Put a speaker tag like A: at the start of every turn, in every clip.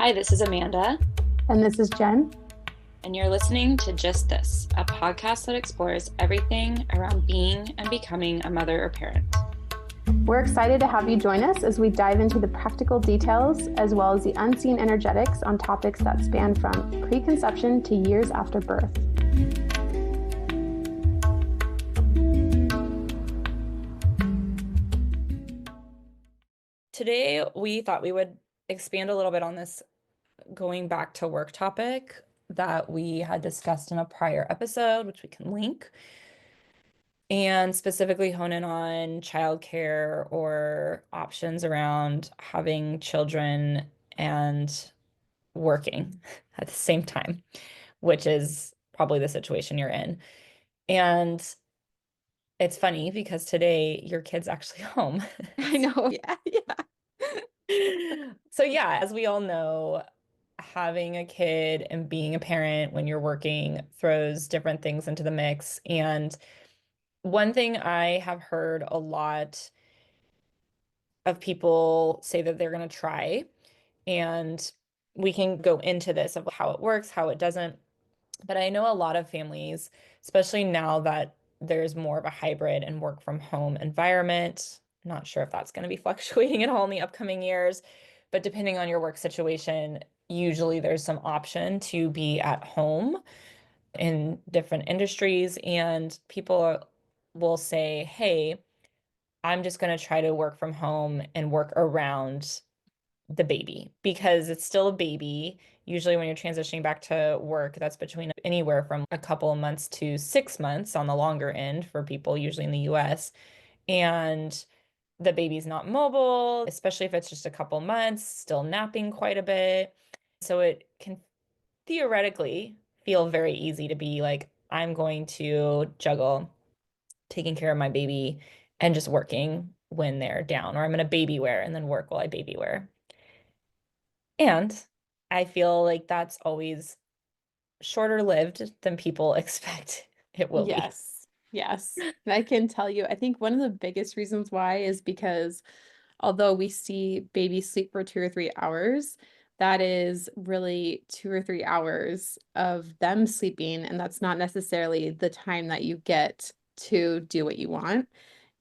A: Hi, this is Amanda,
B: And this is Jen.
A: and you're listening to Just This, a podcast that explores everything around being and becoming a mother or parent.
B: We're excited to have you join us as we dive into the practical details as well as the unseen energetics on topics that span from preconception to years after birth.
A: Today, we thought we would expand a little bit on this going back to work topic that we had discussed in a prior episode, which we can link, and specifically hone in on childcare or options around having children and working at the same time, which is probably the situation you're in. And it's funny because today your kid's actually home.
B: I know. Yeah.
A: So yeah, as we all know, having a kid and being a parent when you're working throws different things into the mix. And one thing I have heard a lot of people say that they're going to try, and we can go into this of how it works, how it doesn't. But I know a lot of families, especially now that there's more of a hybrid and work from home environment. Not sure if that's going to be fluctuating at all in the upcoming years, but depending on your work situation, usually there's some option to be at home in different industries, and people will say, "Hey, I'm just going to try to work from home and work around the baby because it's still a baby." Usually, when you're transitioning back to work, that's between anywhere from a couple of months to 6 months on the longer end for people, usually in the US. And the baby's not mobile, especially if it's just a couple months, still napping quite a bit. So it can theoretically feel very easy to be like, I'm going to juggle taking care of my baby and just working when they're down, or I'm going to baby wear and then work while I baby wear. And I feel like that's always shorter lived than people expect it will be.
B: Yes. Yes. And I can tell you, I think one of the biggest reasons why is because although we see babies sleep for 2 or 3 hours, that is really 2 or 3 hours of them sleeping. And that's not necessarily the time that you get to do what you want.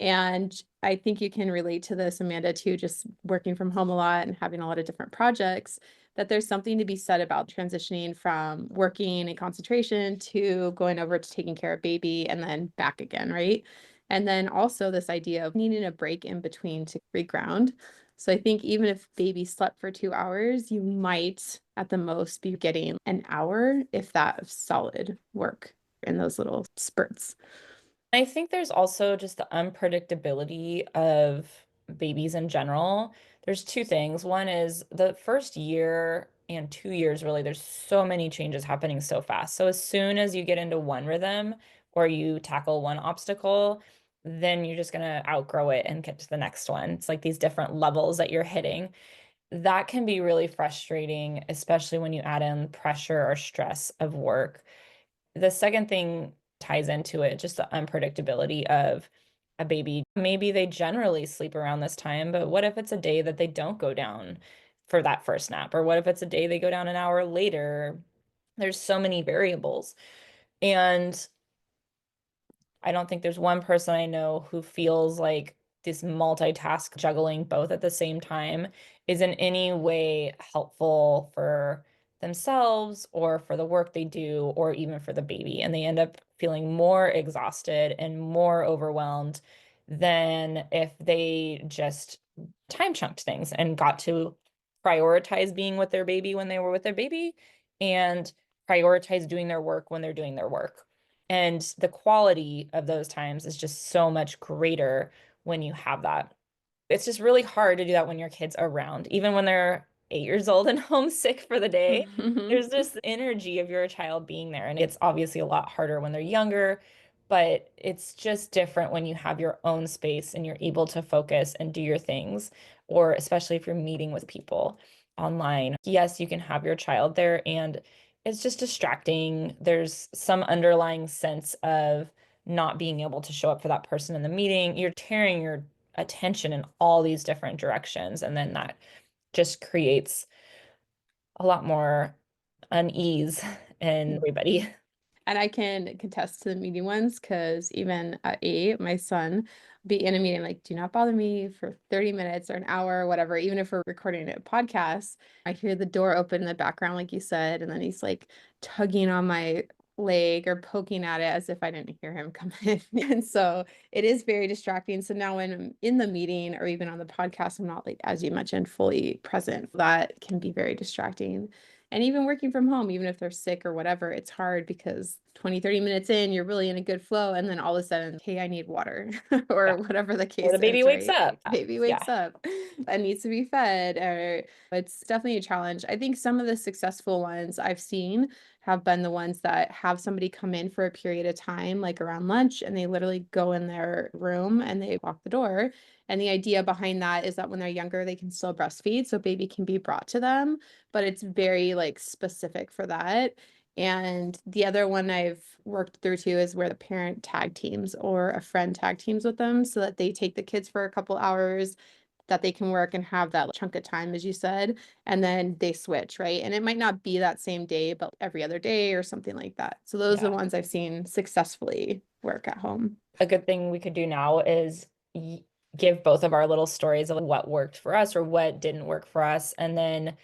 B: And I think you can relate to this, Amanda, too, just working from home a lot and having a lot of different projects, that there's something to be said about transitioning from working and concentration to going over to taking care of baby and then back again, right? And then also this idea of needing a break in between to reground. So I think even if baby slept for 2 hours, you might at the most be getting an hour, if that, of solid work in those little spurts.
A: I think there's also just the unpredictability of babies in general. There's two things. One is the first year and 2 years, really, there's so many changes happening so fast. So as soon as you get into one rhythm or you tackle one obstacle, then you're just going to outgrow it and get to the next one. It's like these different levels that you're hitting. That can be really frustrating, especially when you add in pressure or stress of work. The second thing ties into it, just the unpredictability of a baby. Maybe they generally sleep around this time, but what if it's a day that they don't go down for that first nap? Or what if it's a day they go down an hour later? There's so many variables. And I don't think there's one person I know who feels like this multitask juggling both at the same time is in any way helpful for themselves or for the work they do or even for the baby. And they end up feeling more exhausted and more overwhelmed than if they just time chunked things and got to prioritize being with their baby when they were with their baby and prioritize doing their work when they're doing their work. And the quality of those times is just so much greater when you have that. It's just really hard to do that when your kid's around, even when they're 8 years old and homesick for the day. There's this energy of your child being there. And it's obviously a lot harder when they're younger, but it's just different when you have your own space and you're able to focus and do your things, or especially if you're meeting with people online. Yes, you can have your child there and it's just distracting. There's some underlying sense of not being able to show up for that person in the meeting. You're tearing your attention in all these different directions. And then that just creates a lot more unease in everybody.
B: And I can contest to the meeting ones because even at 8, my son be in a meeting like, do not bother me for 30 minutes or an hour or whatever, even if we're recording a podcast. I hear the door open in the background, like you said, and then he's like tugging on my leg or poking at it as if I didn't hear him come in. And so it is very distracting. So now when I'm in the meeting or even on the podcast, I'm not like, as you mentioned, fully present. That can be very distracting. And even working from home, even if they're sick or whatever, it's hard because 20, 30 minutes in, you're really in a good flow. And then all of a sudden, hey, I need water
A: Yeah.
B: or whatever the
A: Or the
B: case
A: baby
B: is,
A: wakes
B: right?
A: up.
B: Baby
A: Yeah.
B: wakes up and needs to be fed. Or it's definitely a challenge. I think some of the successful ones I've seen have been the ones that have somebody come in for a period of time, like around lunch, and they literally go in their room and they lock the door. And the idea behind that is that when they're younger, they can still breastfeed, so baby can be brought to them, but it's very like specific for that. And the other one I've worked through too is where the parent tag teams or a friend tag teams with them so that they take the kids for a couple hours that they can work and have that chunk of time, as you said, and then they switch, right? And it might not be that same day, but every other day or something like that. So those are
A: Yeah.
B: the ones I've seen successfully work at home.
A: A good thing we could do now is give both of our little stories of what worked for us or what didn't work for us. And then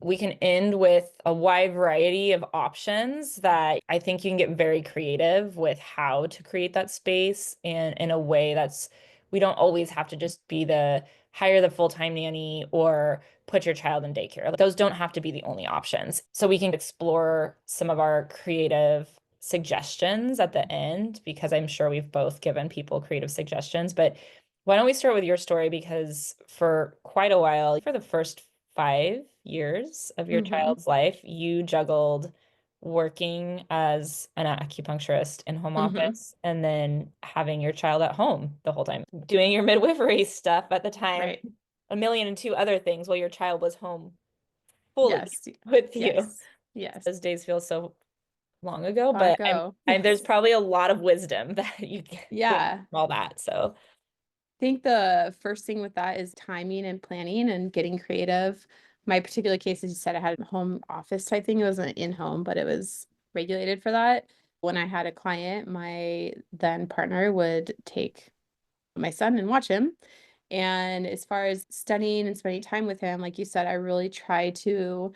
A: we can end with a wide variety of options that I think you can get very creative with how to create that space and in a way that's we don't always have to just be the hire the full-time nanny or put your child in daycare. Like, those don't have to be the only options. So we can explore some of our creative suggestions at the end because I'm sure we've both given people creative suggestions. But why don't we start with your story? Because for quite a while, for the first 5 years of your
B: Mm-hmm.
A: child's life, you juggled working as an acupuncturist in home
B: Mm-hmm.
A: office and then having your child at home the whole time, doing your midwifery stuff at the time,
B: Right.
A: a million and two other things while your child was home fully
B: Yes.
A: with you.
B: Yes. Yes.
A: Those days feel so long ago,
B: Far
A: but
B: ago.
A: there's probably a lot of wisdom that you gain
B: Yeah.
A: from all that. So
B: Think the first thing with that is timing and planning and getting creative. My particular case, as you said, I had a home office type thing. It wasn't in home, but it was regulated for that. When I had a client, my then partner would take my son and watch him. And as far as studying and spending time with him, like you said, I really try to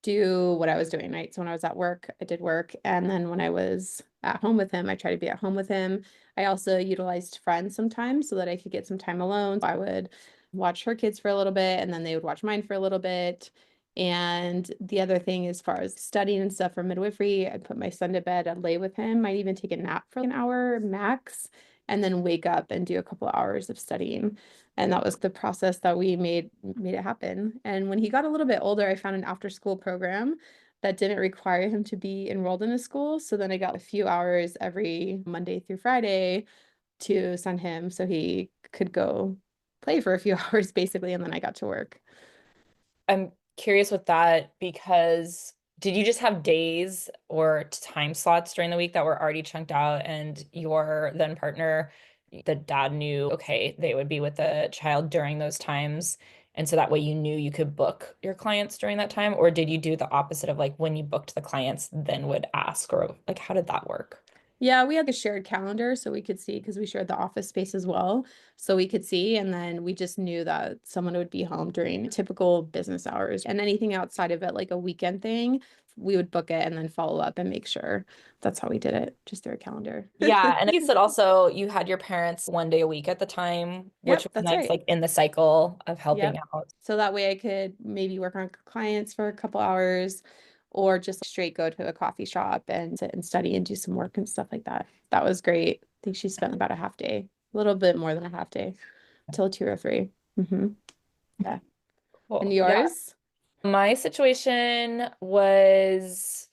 B: do what I was doing, right? So when I was at work, I did work. And then when I was at home with him, I tried to be at home with him. I also utilized friends sometimes so that I could get some time alone. I would watch her kids for a little bit and then they would watch mine for a little bit. And the other thing, as far as studying and stuff for midwifery, I'd put my son to bed, I'd lay with him, might even take a nap for an hour max, and then wake up and do a couple hours of studying. And that was the process that we made it happen. And when he got a little bit older, I found an after school program that didn't require him to be enrolled in a school. So then I got a few hours every Monday through Friday to send him so he could go play for a few hours basically, and then I got to work.
A: I'm curious with that because did you just have days or time slots during the week that were already chunked out and your then partner, the dad knew, okay, they would be with the child during those times. And so that way you knew you could book your clients during that time? Or did you do the opposite of like when you booked the clients, then would ask? Or like, how did that work?
B: Yeah, we had a shared calendar so we could see because we shared the office space as well. So we could see, and then we just knew that someone would be home during typical business hours. And anything outside of it, like a weekend thing, we would book it and then follow up and make sure. That's how we did it, just through a calendar.
A: Yeah, and you said also you had your parents 1 day a week at the time, which
B: Yep,
A: was
B: that's
A: nice,
B: right.
A: like in the cycle of helping
B: Yep.
A: out.
B: So that way I could maybe work on clients for a couple hours or just straight go to a coffee shop and sit and study and do some work and stuff like that. That was great. I think she spent about a half day, a little bit more than a half day, till 2 or 3. Yeah. And
A: Cool. Yeah.
B: yours?
A: My situation was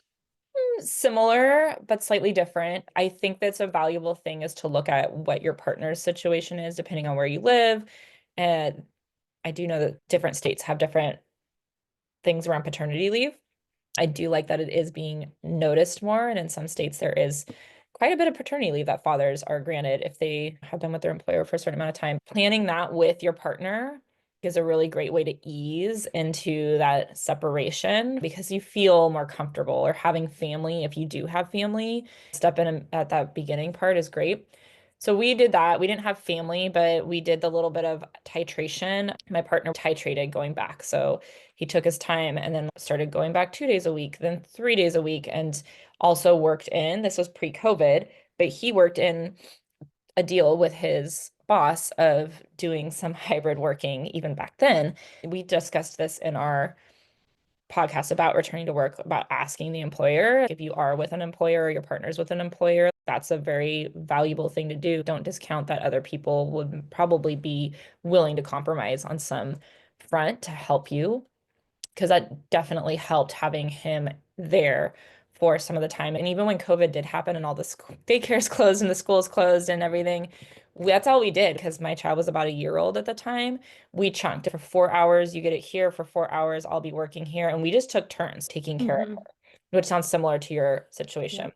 A: similar, but slightly different. I think that's a valuable thing is to look at what your partner's situation is, depending on where you live. And I do know that different states have different things around paternity leave. I do like that it is being noticed more. And in some states, there is quite a bit of paternity leave that fathers are granted if they have been with their employer for a certain amount of time. Planning that with your partner is a really great way to ease into that separation because you feel more comfortable, or having family, if you do have family, step in at that beginning part is great. So we did that. We didn't have family, but we did the little bit of titration. My partner titrated going back. So he took his time and then started going back 2 days a week, then 3 days a week, and also worked in, this was pre-COVID, but he worked in a deal with his boss of doing some hybrid working even back then. We discussed this in our podcast about returning to work, about asking the employer if you are with an employer or your partner's with an employer. That's a very valuable thing to do. Don't discount that other people would probably be willing to compromise on some front to help you, because that definitely helped having him there for some of the time. And even when COVID did happen and all the daycares closed and the schools closed and everything, that's all we did because my child was about a year old at the time. We chunked for 4 hours. You get it here for 4 hours. I'll be working here. And we just took turns taking care of
B: Hmm.
A: her, which sounds similar to your
B: Yeah.
A: situation.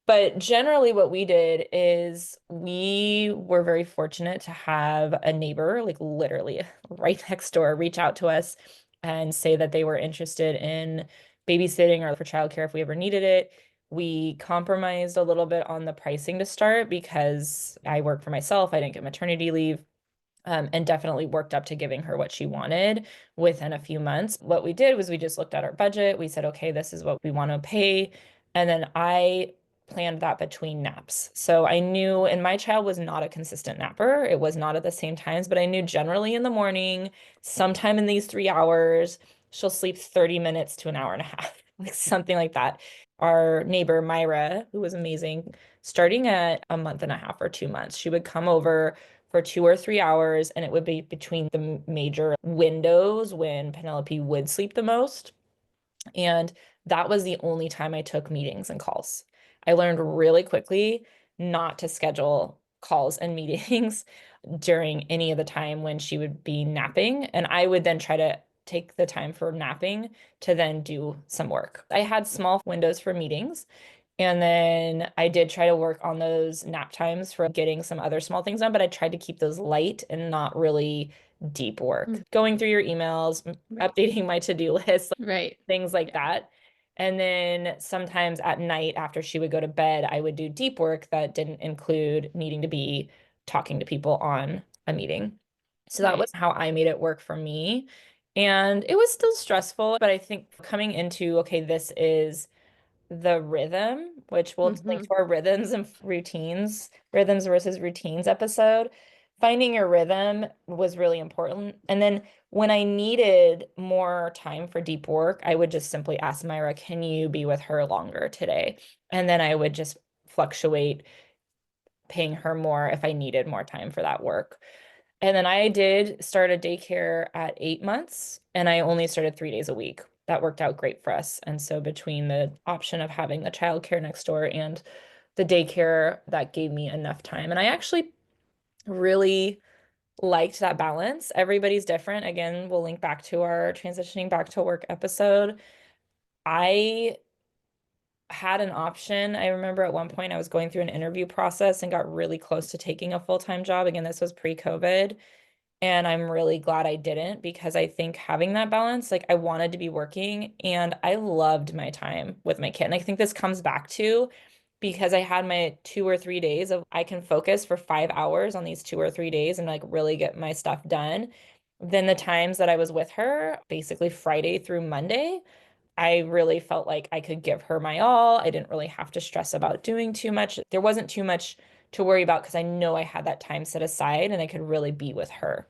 A: But generally, what we did is we were very fortunate to have a neighbor, like literally right next door, reach out to us and say that they were interested in babysitting or for childcare if we ever needed it. We compromised a little bit on the pricing to start because I work for myself. I didn't get maternity leave. And definitely worked up to giving her what she wanted within a few months. What we did was we just looked at our budget. We said, okay, this is what we want to pay. And then I planned that between naps. So I knew, and my child was not a consistent napper. It was not at the same times, but I knew generally in the morning, sometime in these 3 hours, she'll sleep 30 minutes to an hour and a half, like something like that. Our neighbor, Myra, who was amazing, starting at a month and a half or 2 months, she would come over for 2 or 3 hours, and it would be between the major windows when Penelope would sleep the most. And that was the only time I took meetings and calls. I learned really quickly not to schedule calls and meetings during any of the time when she would be napping. And I would then try to take the time for napping to then do some work. I had small windows for meetings. And then I did try to work on those nap times for getting some other small things done, but I tried to keep those light and not really deep work.
B: Mm.
A: Going through your emails,
B: Right.
A: updating my to-do list,
B: Right.
A: things like
B: Yeah.
A: that. And then sometimes at night after she would go to bed, I would do deep work that didn't include needing to be talking to people on a meeting. So that was
B: Right.
A: how I made it work for me. And it was still stressful, but I think coming into, okay, this is the rhythm, which we'll link
B: Hmm.
A: to our rhythms and routines, rhythms versus routines episode. Finding your rhythm was really important. And then when I needed more time for deep work, I would just simply ask Myra, can you be with her longer today? And then I would just fluctuate paying her more if I needed more time for that work. And then I did start a daycare at 8 months, and I only started 3 days a week. That worked out great for us. And so between the option of having the childcare next door and the daycare, that gave me enough time. And I actually really liked that balance. Everybody's different. Again, we'll link back to our transitioning back to work episode. I had an option. I remember at one point I was going through an interview process and got really close to taking a full-time job. Again, this was pre-COVID. And I'm really glad I didn't, because I think having that balance, like I wanted to be working and I loved my time with my kid. And I think this comes back to because I had my 2 or 3 days of I can focus for 5 hours on these 2 or 3 days and like really get my stuff done. Then the times that I was with her, basically Friday through Monday, I really felt like I could give her my all. I didn't really have to stress about doing too much. There wasn't too much to worry about because I know I had that time set aside and I could really be with her.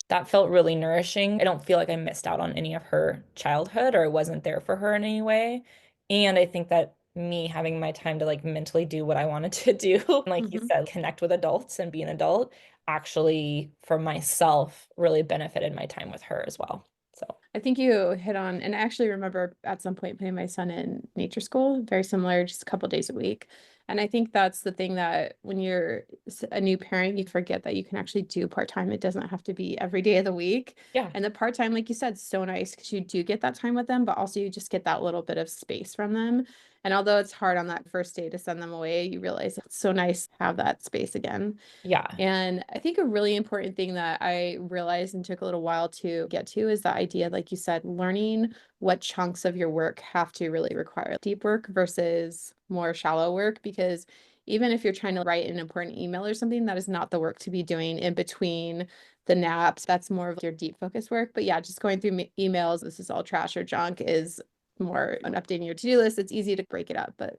A: That felt really nourishing. I don't feel like I missed out on any of her childhood or I wasn't there for her in any way. And I think that me having my time to like mentally do what I wanted to do, like you
B: Hmm.
A: said, connect with adults and be an adult, actually for myself really benefited my time with her as well. So,
B: I think you hit on, and I actually remember at some point putting my son in nature school, very similar, just a couple days a week. And I think that's the thing that when you're a new parent, you forget that you can actually do part-time. It doesn't have to be every day of the week.
A: Yeah.
B: And the part-time, like you said, is so nice because you do get that time with them, but also you just get that little bit of space from them. And although it's hard on that first day to send them away, you realize it's so nice to have that space again.
A: Yeah.
B: And I think a really important thing that I realized and took a little while to get to is the idea, like you said, learning what chunks of your work have to really require deep work versus more shallow work. Because even if you're trying to write an important email or something, that is not the work to be doing in between the naps. That's more of your deep focus work. But yeah, just going through emails, this is all trash or junk, is more on updating your to-do list. It's easy to break it up, but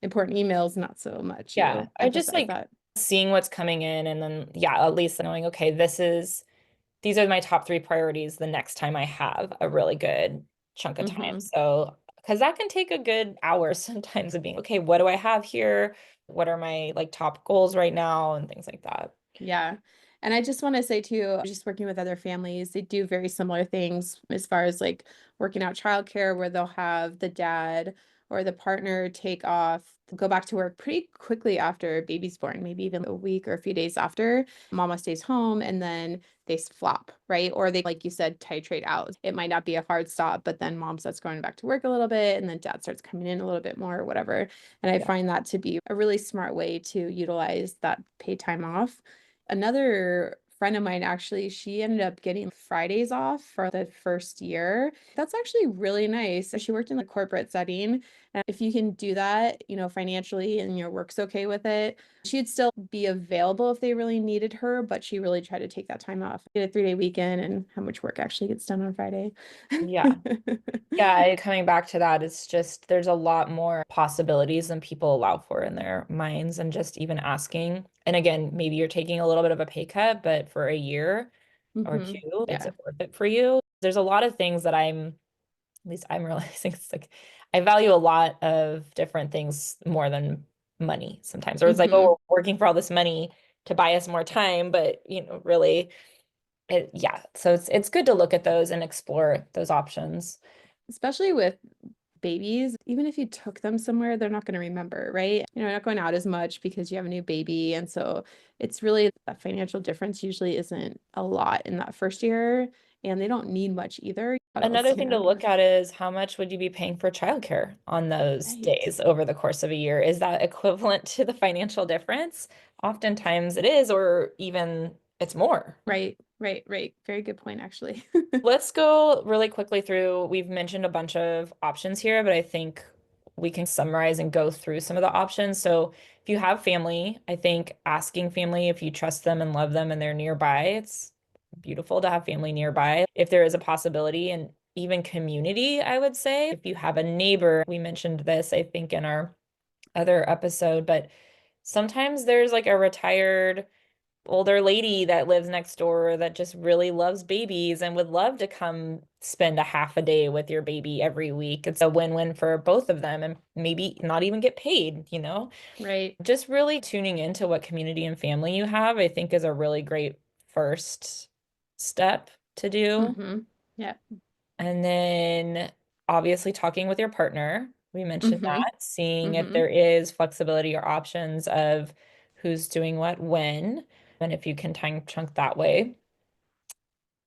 B: important emails, not so much.
A: Yeah.
B: You
A: I just
B: emphasize
A: like
B: that.
A: seeing what's coming in and then, yeah, at least knowing, okay, these are my top three priorities the next time I have a really good chunk of time.
B: Hmm.
A: So, because that can take a good hour sometimes of being, okay, what do I have here? What are my like top goals right now and things like that.
B: Yeah. And I just want to say too, just working with other families, they do very similar things as far as like working out childcare, where they'll have the dad or the partner take off, go back to work pretty quickly after baby's born, maybe even a week or a few days after. Mama stays home and then they flop, right? Or they, like you said, titrate out. It might not be a hard stop, but then mom starts going back to work a little bit and then dad starts coming in a little bit more or whatever. And I
A: Yeah.
B: find that to be a really smart way to utilize that paid time off. Another friend of mine, actually, she ended up getting Fridays off for the first year. That's actually really nice. She worked in the corporate setting. And if you can do that, financially and your work's okay with it, she'd still be available if they really needed her, but she really tried to take that time off. Get a 3-day weekend and how much work actually gets done on Friday.
A: Yeah. Yeah, coming back to that, it's just there's a lot more possibilities than people allow for in their minds and just even asking. And again, maybe you're taking a little bit of a pay cut, but for a year or
B: Hmm.
A: two, is
B: Yeah.
A: it worth it for you? There's a lot of things that at least I'm realizing it's like I value a lot of different things more than money sometimes. Or it's like,
B: Hmm.
A: oh, we're working for all this money to buy us more time, but really yeah. So it's good to look at those and explore those options.
B: Especially with babies, even if you took them somewhere, they're not going to remember, right? You're not going out as much because you have a new baby. And so it's really that financial difference usually isn't a lot in that first year. And they don't need much either. What else,
A: Another thing to look at is how much would you be paying for childcare on those
B: Right.
A: days over the course of a year? Is that equivalent to the financial difference? Oftentimes it is, or even it's more.
B: Right. Right. Right. Very good point, actually.
A: Let's go really quickly through. We've mentioned a bunch of options here, but I think we can summarize and go through some of the options. So, if you have family, I think asking family if you trust them and love them and they're nearby, it's beautiful to have family nearby. If there is a possibility and even community, I would say, if you have a neighbor, we mentioned this, I think, in our other episode, but sometimes there's like a retired older lady that lives next door that just really loves babies and would love to come spend a half a day with your baby every week. It's a win-win for both of them and maybe not even get paid.
B: Right.
A: Just really tuning into what community and family you have, I think is a really great first step to do.
B: Hmm. Yeah.
A: And then obviously talking with your partner. We mentioned
B: Hmm.
A: that, seeing if
B: Hmm.
A: there is flexibility or options of who's doing what when, and if you can time chunk that way.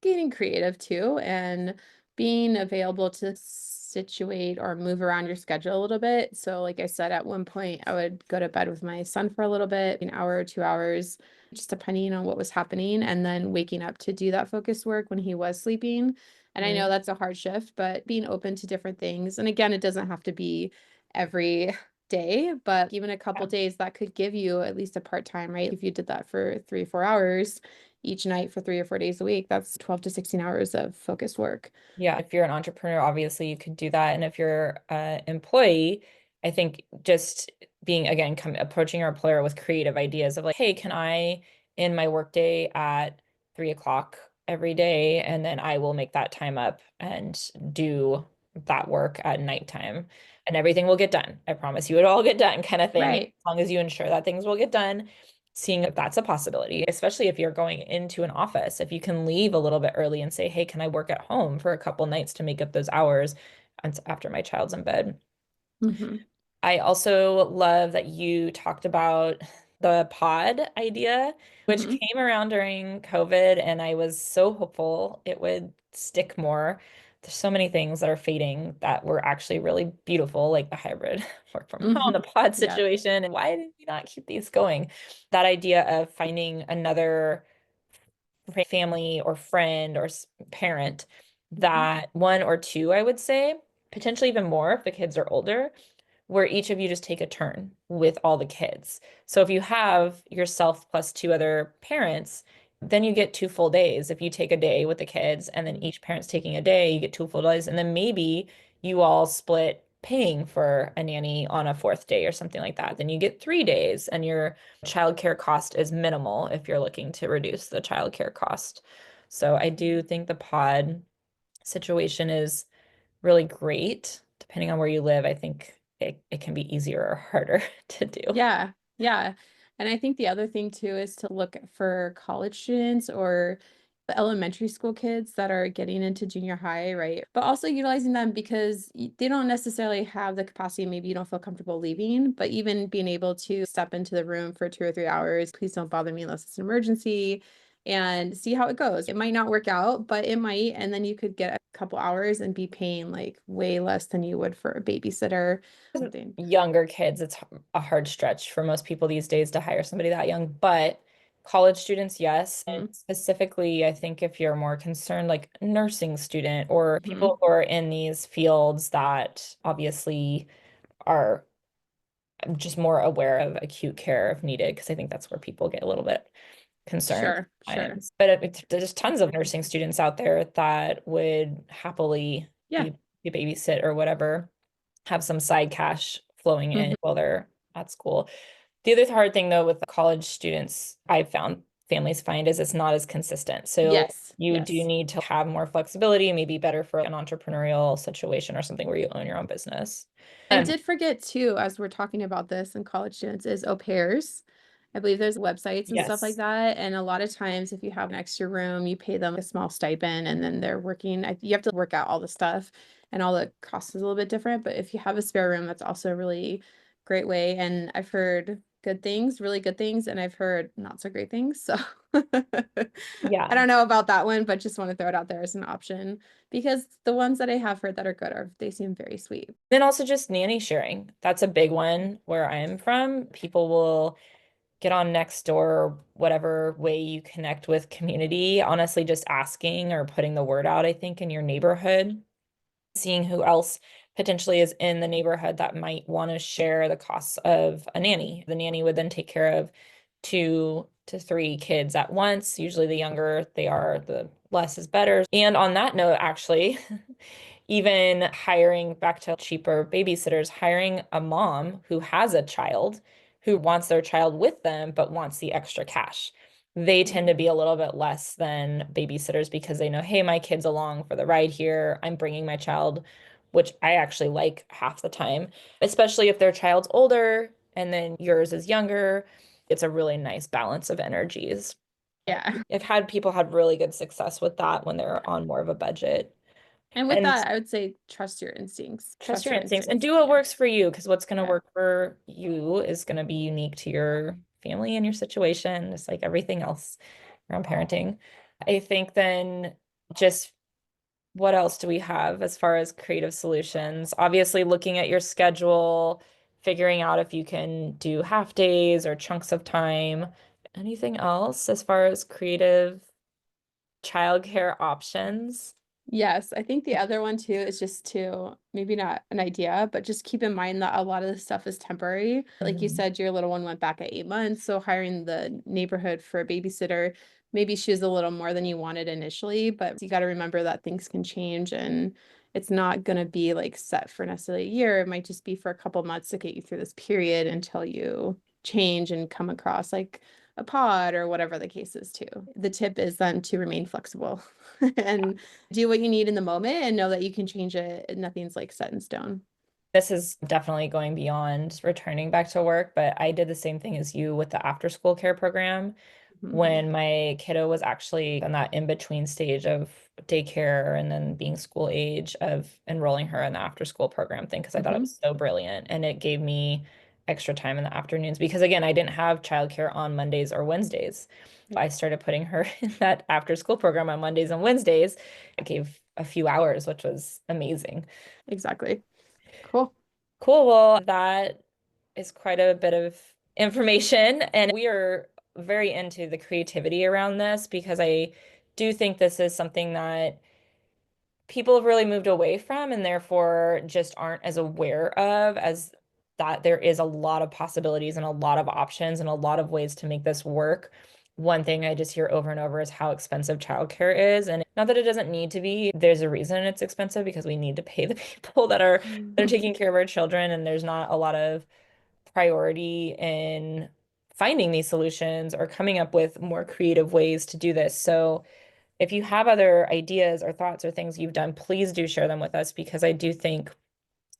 B: Getting creative too and being available to situate or move around your schedule a little bit. So, like I said, at one point, I would go to bed with my son for a little bit, an hour or 2 hours, just depending on what was happening, and then waking up to do that focus work when he was sleeping. And I know
A: Mhm.
B: that's a hard shift, but being open to different things. And again, it doesn't have to be every day, but even a couple
A: Yeah.
B: days that could give you at least a part-time, right? If you did that for 3 or 4 hours each night for 3 or 4 days a week, that's 12 to 16 hours of focused work.
A: Yeah, if you're an entrepreneur, obviously you could do that. And if you're an employee, I think just being, again, approaching your employer with creative ideas of like, hey, can I end my workday at 3 o'clock every day? And then I will make that time up and do that work at nighttime and everything will get done. I promise you it'll all get done kind of thing. As
B: Right.
A: long as you ensure that things will get done, seeing if that's a possibility, especially if you're going into an office. If you can leave a little bit early and say, hey, can I work at home for a couple nights to make up those hours after my child's in bed?
B: Hmm.
A: I also love that you talked about the pod idea, which
B: Hmm.
A: came around during COVID, and I was so hopeful it would stick more. There's so many things that are fading that were actually really beautiful, like the hybrid work from home, the
B: Hmm.
A: pod
B: Yeah.
A: situation, and why did we not keep these going? That idea of finding another family or friend or parent
B: Hmm.
A: that one or two, I would say, potentially even more if the kids are older, where each of you just take a turn with all the kids. So if you have yourself plus two other parents, then you get 2 full days. If you take a day with the kids and then each parent's taking a day, you get 2 full days. And then maybe you all split paying for a nanny on a fourth day or something like that. Then you get 3 days and your childcare cost is minimal if you're looking to reduce the childcare cost. So I do think the pod situation is really great. Depending on where you live, I think it can be easier or harder to do.
B: Yeah, yeah. And I think the other thing too is to look for college students or the elementary school kids that are getting into junior high, right? But also utilizing them because they don't necessarily have the capacity, maybe you don't feel comfortable leaving, but even being able to step into the room for 2 or 3 hours, please don't bother me unless it's an emergency, and see how it goes. It might not work out, but it might, and then you could get a couple hours and be paying like way less than you would for a babysitter, something.
A: Younger kids, it's a hard stretch for most people these days to hire somebody that young, but college students, yes. And specifically, I think if you're more concerned, like nursing student or
B: Mhm.
A: people who are in these fields that obviously are just more aware of acute care if needed, because I think that's where people get a little bit concerned
B: Sure, sure.
A: sometimes. But there's tons of nursing students out there that would happily
B: Yeah.
A: be babysit or whatever, have some side cash flowing in
B: Mhm.
A: while they're at school. The other hard thing though with college students, I've found families find is it's not as consistent. So
B: Yes,
A: you do
B: yes.
A: need to have more flexibility, maybe better for an entrepreneurial situation or something where you own your own business.
B: I did forget too, as we're talking about this and college students, is au pairs. I believe there's websites and stuff like
A: Yes.
B: that. And a lot of times, if you have an extra room, you pay them a small stipend and then they're working. You have to work out all the stuff and all the costs is a little bit different. But if you have a spare room, that's also a really great way. And I've heard good things, really good things, and I've heard not so great things. So I
A: Yeah.
B: don't know about that one, but just want to throw it out there as an option because the ones that I have heard that are good are they seem very sweet.
A: Then also just nanny sharing. That's a big one where I'm from. People will get on Nextdoor or whatever way you connect with community. Honestly, just asking or putting the word out, I think, in your neighborhood, seeing who else potentially is in the neighborhood that might want to share the costs of a nanny. The nanny would then take care of 2 to 3 kids at once. Usually, the younger they are, the less is better. And on that note, actually, even hiring back to cheaper babysitters, hiring a mom who has a child who wants their child with them but wants the extra cash. They tend to be a little bit less than babysitters because they know, hey, my kid's along for the ride here. I'm bringing my child, which I actually like half the time, especially if their child's older and then yours is younger. It's a really nice balance of energies.
B: Yeah.
A: I've had people have really good success with that when they're on more of a budget.
B: And with
A: And
B: that, I would say trust your instincts.
A: trust
B: Trust
A: your
B: your
A: instincts and
B: instincts.
A: do what
B: Yeah.
A: works for you because what's going to
B: Yeah.
A: work for you is going to be unique to your family and your situation, just like everything else around parenting. I think then just what else do we have as far as creative solutions? Obviously, looking at your schedule, figuring out if you can do half days or chunks of time. Anything else as far as creative childcare options?
B: Yes, I think the other one too is just to maybe not an idea, but just keep in mind that a lot of this stuff is temporary. Like you
A: Mhm.
B: said, your little one went back at 8 months, so hiring the neighborhood for a babysitter, maybe she was a little more than you wanted initially, but you got to remember that things can change and it's not going to be like set for necessarily a year. It might just be for a couple months to get you through this period until you change and come across like a pod or whatever the case is too. The tip is then to remain flexible and do what you need in the moment and know that you can change it. Nothing's like set in stone.
A: This is definitely going beyond returning back to work, but I did the same thing as you with the after school care program.
B: Mhm.
A: when my kiddo was actually in that in-between stage of daycare and then being school age of enrolling her in the after school program thing because I thought it
B: Mhm.
A: was so brilliant and it gave me extra time in the afternoons because again, I didn't have childcare on Mondays or Wednesdays. I started putting her in that after school program on Mondays and Wednesdays. It gave a few hours, which was amazing.
B: Exactly. Cool.
A: Cool. Well, that is quite a bit of information, and we are very into the creativity around this because I do think this is something that people have really moved away from and therefore just aren't as aware of as that there is a lot of possibilities and a lot of options and a lot of ways to make this work. One thing I just hear over and over is how expensive childcare is. And not that it doesn't need to be, there's a reason it's expensive because we need to pay the people that are taking care of our children, and there's not a lot of priority in finding these solutions or coming up with more creative ways to do this. So if you have other ideas or thoughts or things you've done, please do share them with us because I do think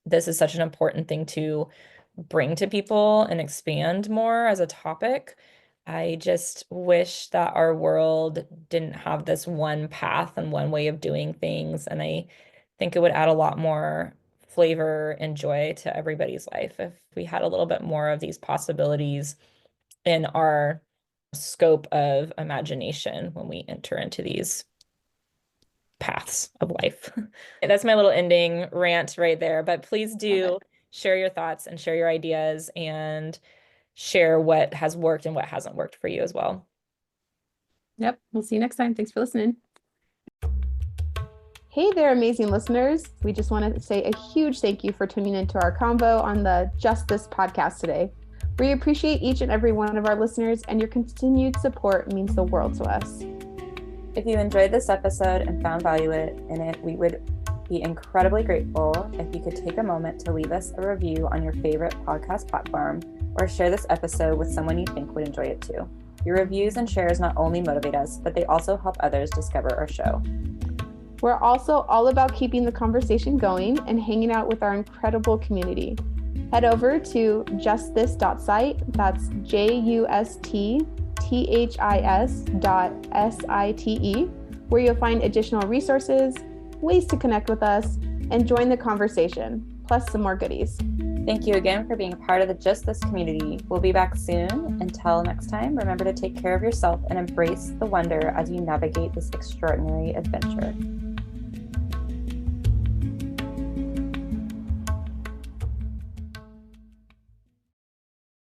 A: this is such an important thing to bring to people and expand more as a topic. I just wish that our world didn't have this one path and one way of doing things. And I think it would add a lot more flavor and joy to everybody's life if we had a little bit more of these possibilities in our scope of imagination when we enter into these paths of life. That's my little ending rant right there. But please
B: Love it.
A: do share your thoughts and share your ideas and share what has worked and what hasn't worked for you as well.
B: Yep. We'll see you next time. Thanks for listening. Hey there, amazing listeners. We just want to say a huge thank you for tuning into our convo on the Just This podcast today. We appreciate each and every one of our listeners, and your continued support means the world to us.
A: If you enjoyed this episode and found value in it, we would be incredibly grateful if you could take a moment to leave us a review on your favorite podcast platform or share this episode with someone you think would enjoy it too. Your reviews and shares not only motivate us, but they also help others discover our show.
B: We're also all about keeping the conversation going and hanging out with our incredible community. Head over to justthis.site, that's justhis.site, where you'll find additional resources, ways to connect with us, and join the conversation, plus some more goodies.
A: Thank you again for being a part of the Just This community. We'll be back soon. Until next time, remember to take care of yourself and embrace the wonder as you navigate this extraordinary adventure.